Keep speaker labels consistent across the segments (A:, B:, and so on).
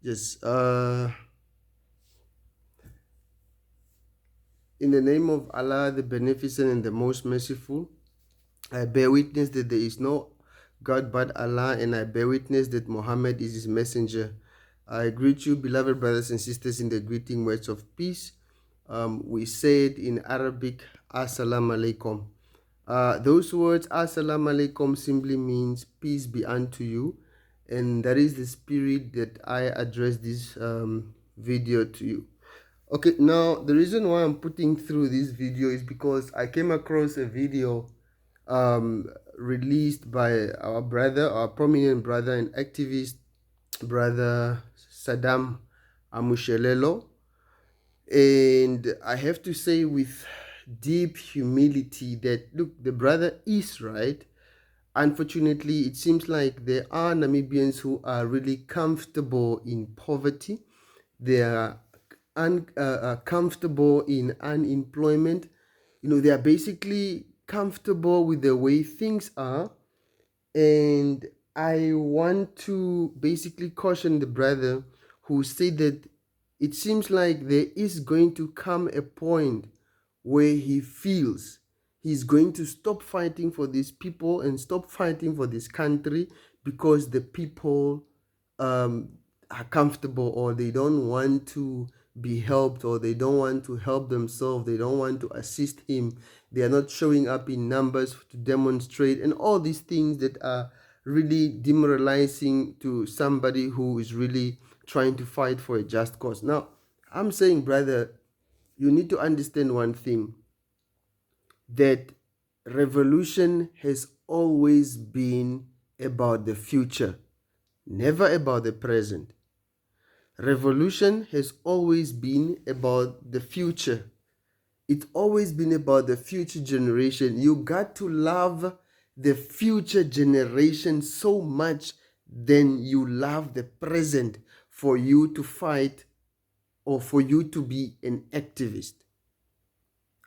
A: Yes. In the name of Allah, the Beneficent and the Most Merciful, I bear witness that there is no God but Allah, and I bear witness that Muhammad is his messenger. I greet you, beloved brothers and sisters, in the greeting words of peace. We say it in Arabic, Assalamu alaikum. Those words, Assalamu alaikum, simply means peace be unto you. And that is the spirit that I address this video to you. Okay, now the reason why I'm putting through this video is because I came across a video um, released by our brother, our prominent brother and activist, brother Saddam Amusheelo. And I have to say with deep humility that, look, the brother is right. Unfortunately, it seems like there are Namibians who are really comfortable in poverty. They are comfortable in unemployment. They are basically comfortable with the way things are. And I want to basically caution the brother who said that it seems like there is going to come a point where he feels he's going to stop fighting for these people and stop fighting for this country because the people are comfortable, or they don't want to be helped, or they don't want to help themselves, they don't want to assist him, they are not showing up in numbers to demonstrate, and all these things that are really demoralizing to somebody who is really trying to fight for a just cause. Now, I'm saying, brother, you need to understand one thing, that revolution has always been about the future, never about the present. Revolution has always been about the future. It's always been about the future generation. You got to love the future generation so much than you love the present for you to fight or for you to be an activist.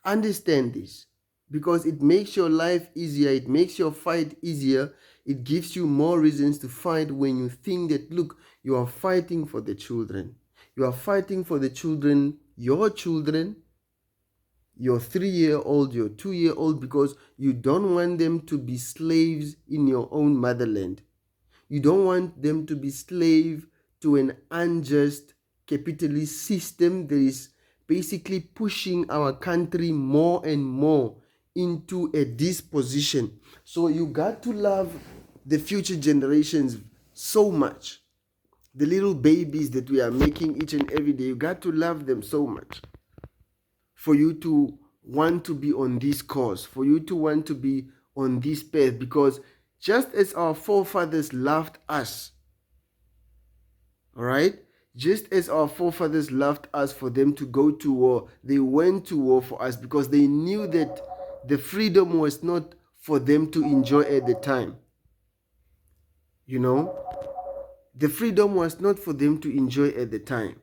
A: Understand this, because it makes your life easier, it makes your fight easier, it gives you more reasons to fight when you think that, look, you are fighting for the children. You are fighting for the children, your 3-year-old, your 2-year-old, because you don't want them to be slaves in your own motherland. You don't want them to be slave to an unjust capitalist system that is basically pushing our country more and more into a disposition. So you got to love the future generations so much. The little babies that we are making each and every day, you got to love them so much for you to want to be on this cause, for you to want to be on this path, because just as our forefathers loved us, all right, just as our forefathers loved us for them to go to war, they went to war for us because they knew that the freedom was not for them to enjoy at the time. The freedom was not for them to enjoy at the time.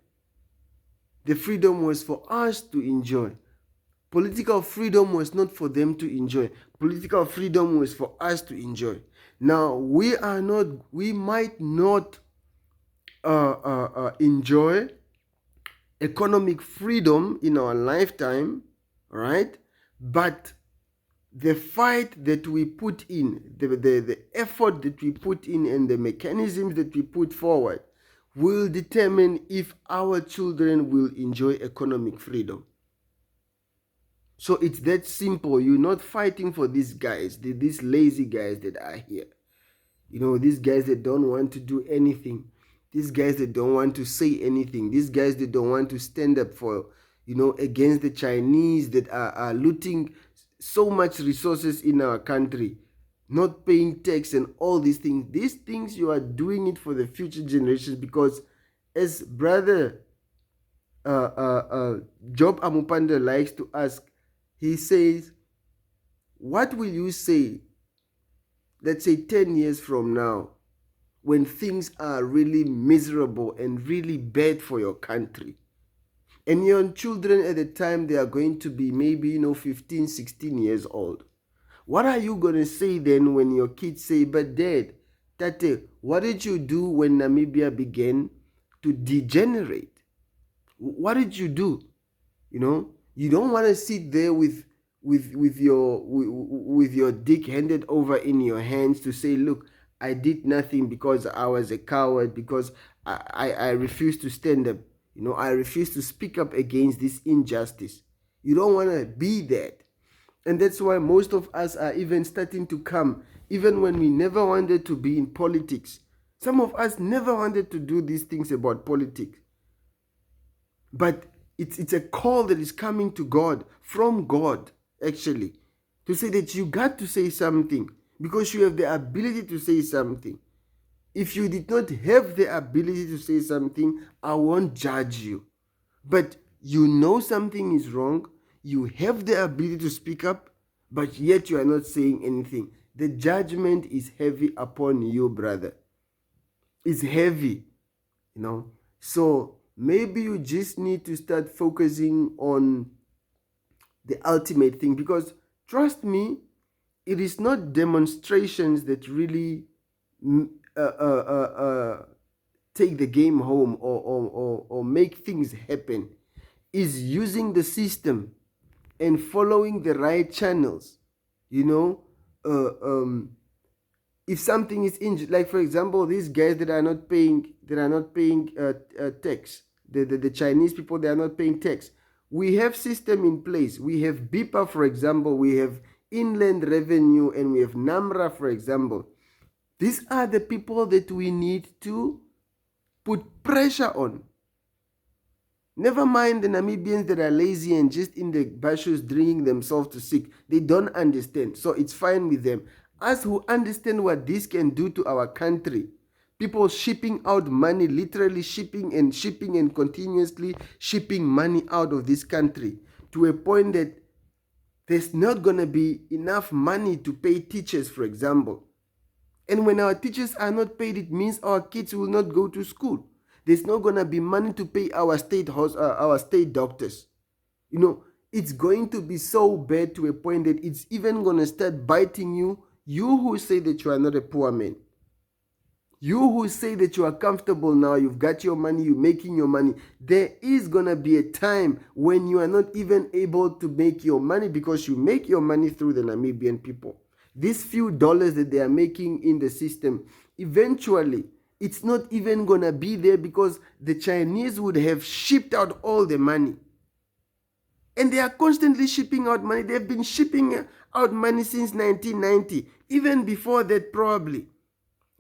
A: The freedom was for us to enjoy. Political freedom was not for them to enjoy. Political freedom was for us to enjoy. Now, we might not enjoy economic freedom in our lifetime, right? But the fight that we put in, the effort that we put in, and the mechanisms that we put forward will determine if our children will enjoy economic freedom. So it's that simple. You're not fighting for these guys, these lazy guys that are here. These guys that don't want to do anything. These guys that don't want to say anything. These guys that don't want to stand up for, against the Chinese that are looting so much resources in our country, not paying tax and all these things. These things, you are doing it for the future generations, because as brother Job Amupanda likes to ask, he says, what will you say, let's say 10 years from now, when things are really miserable and really bad for your country? And your children at the time, they are going to be maybe, 15, 16 years old. What are you going to say then when your kids say, but Dad, Tate, what did you do when Namibia began to degenerate. What did you do? You don't want to sit there with your dick handed over in your hands to say, look, I did nothing because I was a coward, because I refused to stand up. I refuse to speak up against this injustice. You don't want to be that. And that's why most of us are even starting to come, even when we never wanted to be in politics. Some of us never wanted to do these things about politics. But it's a call that is coming to God, from God, actually, to say that you got to say something because you have the ability to say something. If you did not have the ability to say something, I won't judge you. But you know something is wrong, you have the ability to speak up, but yet you are not saying anything. The judgment is heavy upon you, brother. It's heavy, So maybe you just need to start focusing on the ultimate thing, because trust me, it is not demonstrations that really take the game home or make things happen. Is using the system and following the right channels. If something is injured, like for example, these guys that are not paying tax, the Chinese people, they are not paying tax. We have system in place. We have BIPA, for example. We have Inland Revenue, and we have NAMRA, for example. These are the people that we need to put pressure on. Never mind the Namibians that are lazy and just in the bashus drinking themselves to sick. They don't understand, so it's fine with them. Us who understand what this can do to our country, people shipping out money, literally shipping and continuously shipping money out of this country to a point that there's not going to be enough money to pay teachers, for example. And when our teachers are not paid, it means our kids will not go to school. There's not going to be money to pay our state doctors. It's going to be so bad to a point that it's even going to start biting you. You who say that you are not a poor man. You who say that you are comfortable now, you've got your money, you're making your money. There is going to be a time when you are not even able to make your money, because you make your money through the Namibian people. These few dollars that they are making in the system, eventually, it's not even going to be there, because the Chinese would have shipped out all the money. And they are constantly shipping out money. They've been shipping out money since 1990, even before that probably.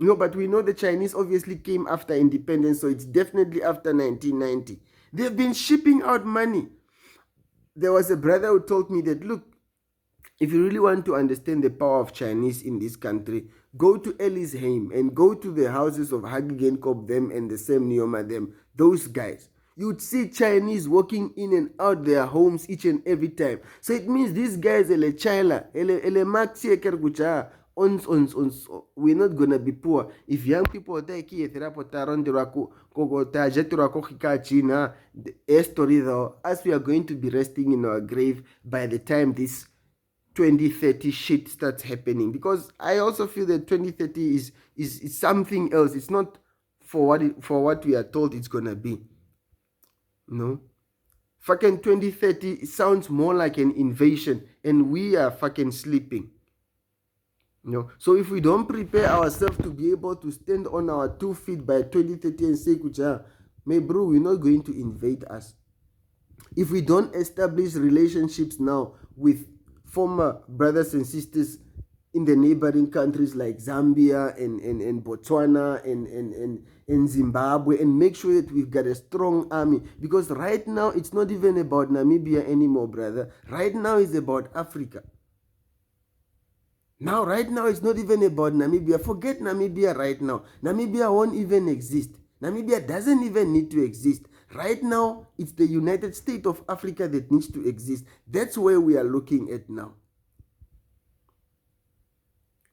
A: But we know the Chinese obviously came after independence, so it's definitely after 1990. They've been shipping out money. There was a brother who told me that, look, if you really want to understand the power of Chinese in this country, go to Ellisheim and go to the houses of Hagigenkop, them and the same Nauyoma, them, those guys. You'd see Chinese walking in and out their homes each and every time. So it means these guys, we're not gonna be poor. If young people story though, as we are going to be resting in our grave by the time this 2030 shit starts happening. Because I also feel that 2030 is something else. It's not for what we are told it's gonna be. Fucking 2030, it sounds more like an invasion, and we are fucking sleeping. So if we don't prepare ourselves to be able to stand on our 2 feet by 2030 and say, Kucha, my bro, we're not going to invade us. If we don't establish relationships now with former brothers and sisters in the neighboring countries like Zambia and Botswana and Zimbabwe, and make sure that we've got a strong army. Because right now, it's not even about Namibia anymore, brother. Right now, it's about Africa. Right now, it's not even about Namibia. Forget Namibia right now. Namibia won't even exist. Namibia doesn't even need to exist. Right now, it's the United States of Africa that needs to exist. That's where we are looking at now.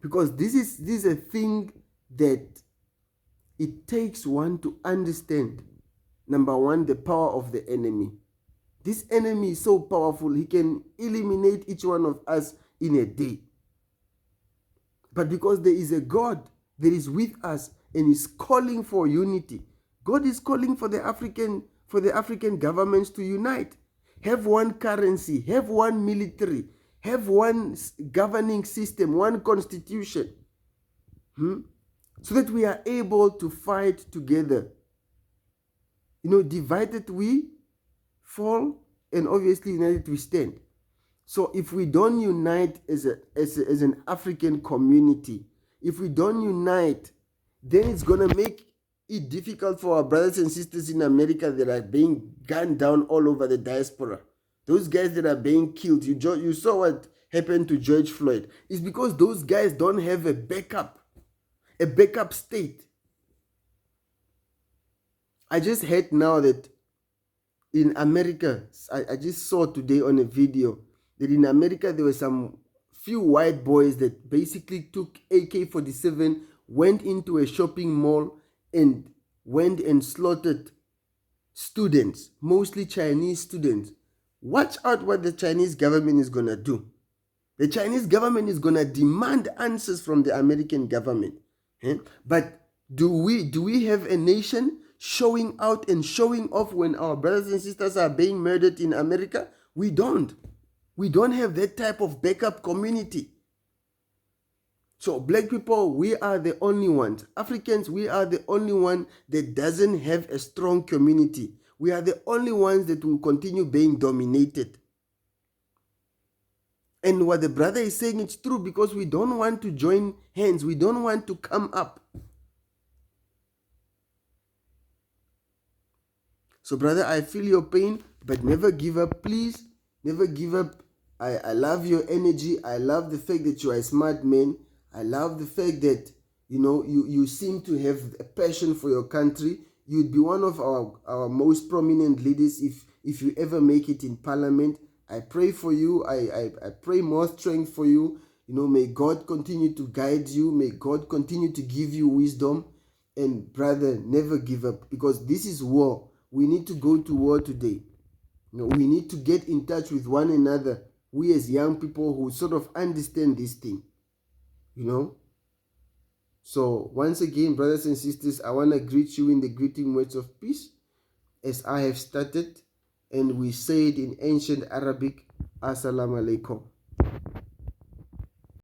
A: Because this is a thing that it takes one to understand. Number one, the power of the enemy. This enemy is so powerful, he can eliminate each one of us in a day. But because there is a God that is with us and is calling for unity, God is calling for the African governments to unite, have one currency, have one military, have one governing system, one constitution, so that we are able to fight together. Divided we fall, and obviously united we stand. So if we don't unite as an African community, if we don't unite, then it's going to make it difficult for our brothers and sisters in America that are being gunned down all over the diaspora. Those guys that are being killed. You saw what happened to George Floyd. It's because those guys don't have a backup state. I just heard now that in America, I just saw today on a video that in America there were some few white boys that basically took AK-47, went into a shopping mall and went and slaughtered students, mostly Chinese students. Watch out what the Chinese government is going to do. The Chinese government is going to demand answers from the American government. But do we have a nation showing out and showing off when our brothers and sisters are being murdered in America? We don't. We don't have that type of backup community. So black people, we are the only ones. Africans, we are the only one that doesn't have a strong community. We are the only ones that will continue being dominated. And what the brother is saying, it's true, because we don't want to join hands. We don't want to come up. So brother, I feel your pain, but never give up. Please, never give up. I love your energy. I love the fact that you are a smart man. I love the fact that, you seem to have a passion for your country. You'd be one of our most prominent leaders if you ever make it in parliament. I pray for you. I pray more strength for you. May God continue to guide you. May God continue to give you wisdom. And brother, never give up, because this is war. We need to go to war today. We need to get in touch with one another. We as young people who sort of understand this thing. So once again, brothers and sisters, I want to greet you in the greeting words of peace, as I have started, and we say it in ancient Arabic, Assalamu alaikum.